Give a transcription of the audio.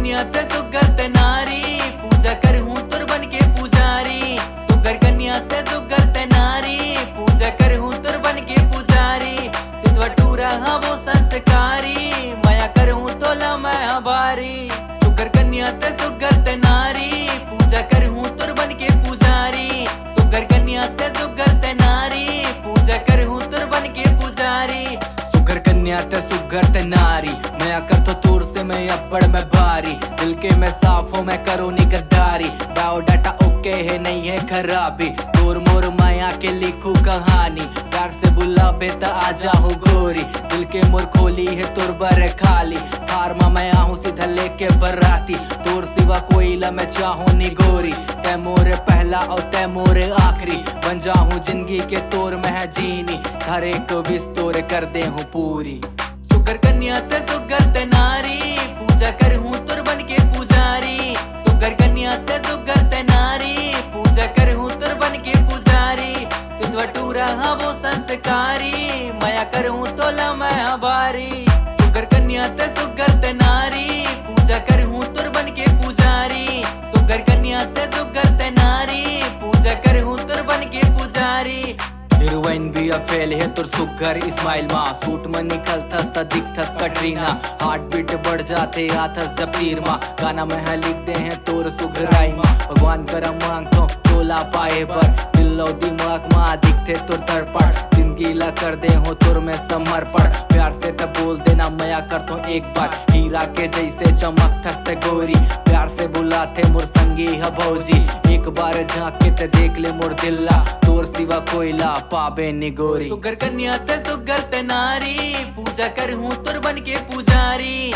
कन्या ते सुगर ते नारी, पूजा कर हूँ तुर बन के पुजारी। सुगर कन्या ते सुगर ते नारी, पूजा कर हूँ तुर बन के पुजारी। सिद्धवा टूरा हाँ वो संस्कारी, माया कर हूँ तोला मैं बारी। सुगर कन्या ते सुगर ते नारी, पूजा कर हूँ तुर बन के पुजारी। सुगर कन्या ते सुगर ते नारी, पूजा कर हूँ तुर बन के पुजारी। सुगर कन्या ते सुगर ते नारी, मैं कर तो तूर से मैं अब्बड़ में भारी। दिल के मैं साफ हो मैं करो नी गद्दारी, बायोडाटा ओके है नहीं है खराबी। तोर मोर माया के लिखू कहानी, प्यार से बुलावे त आजा हो गोरी। दिल के मोर खोली है तोर बर खाली, हार मा मैं आहूं सीधा लेके बराती। तोर सिवा कोईला मैं चाहूं नी गोरी, तै मोरे पहला और तै मोरे आखिरी। बन जाऊं जिंदगी के तोर में है जीनी, हर एक विश तोरे कर दे हूँ पूरी। सुगर कन्या ते सुगर ते नारी, पूजा कर हूँ तुर बन के पुजारी। सुगर कन्या ते सुगर ते नारी, पूजा कर हूँ तुर बन के पुजारी। सिद्धवा टूरा हाँ वो संस्कारी, माया कर हूँ तोला मैं बारी। सुगर कन्या ते सुगर ते नारी, पूजा कर हूँ तुर बन के पुजारी। सुगर कन्या ते सुगर ते नारी, पूजा कर हूँ तुर बन के पुजारी। हीरोइन भी फेल है तुर सुगर इस्माइल माँ, सूट में निकलतस त दिखतस कटरीना। हार्ट बीट बढ़ जाते आथस जब तीर माँ, गाना में है लिखते हैं तोर सुघराई माँ। भगवान करम मांगतो तोला पाए पर, दिलो दिमाग माँ दिखते तुर तड़पड़। जिंदगी ला कर दे हो तुर में समर्पण, प्यार से तब बोल देना मया कर तो एक बार। हीरा के जैसे चमकतस ते गोरी, प्यार से बुलाते मोर संगी है भौजी। एक बार झांके ते देख ले मोर दिल्ला, तोर सिवा कोईला पावे नी गोरी। सुगर कन्या ते सुगर ते नारी, पूजा कर हूँ तुर बन के पुजारी।